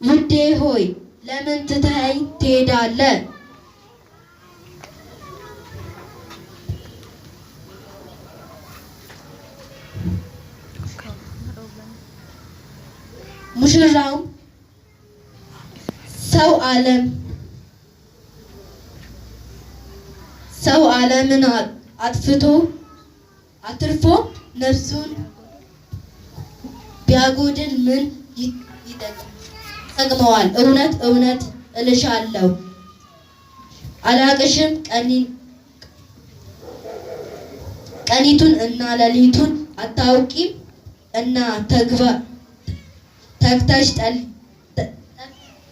ውዴ ሆይ ለምን ትተኸኝ ትሄዳለህ? ሙሽራው ሰው ዓለምን አትርፎ ነፍሱን ቢያጎድል ምን ይጠቅመዋል? እውነት እውነት እልሻለሁ አላቅሽም ቀኒቱን እና ሌሊቱን አታውቂም እና ተግተሽ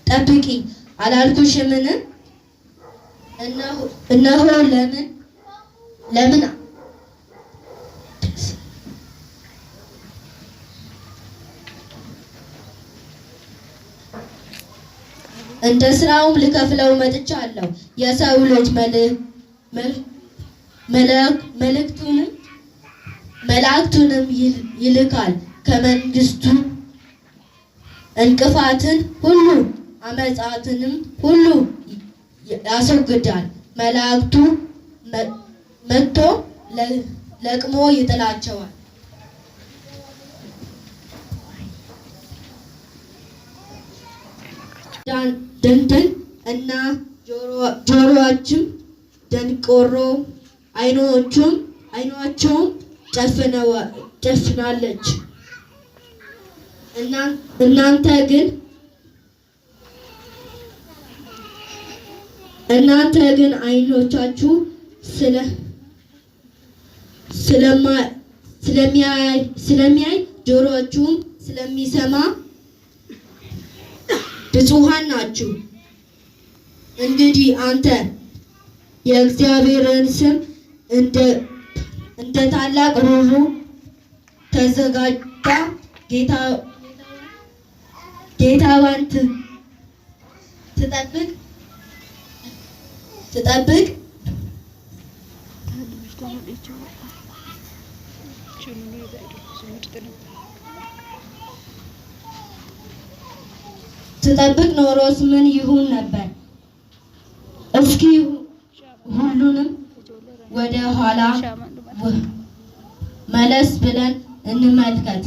ጠብቂኝ አላልኩሽምን? እነሆ ለምን እንደ ስራውም ልከፍለው መጥቻለሁ። የሰው ልጅ መላእክቱንም ይልካል ከመንግስቱ እንቅፋትን ሁሉ አመጻትንም ሁሉ ያስወግዳል። መላእክቱ መጥቶ ለቅሞ ይጥላቸዋል። ደንደን እና ጆሮአችም ደንቆሮ አይኖቻቸውም ጨፍናለች። እናንተ ግን አይኖቻችሁ ስለሚያይ ጆሮአችሁም ስለሚሰማ ብፁዓን ናችሁ። እንግዲህ አንተ የእግዚአብሔርን ስም እንደ ታላቅ ሩሩ ተዘጋጅታ ጌታዋን ትጠብቅ ኖሮስ ምን ይሁን ነበር? እስኪ ሁሉንም ወደ ኋላ መለስ ብለን እንመልከት።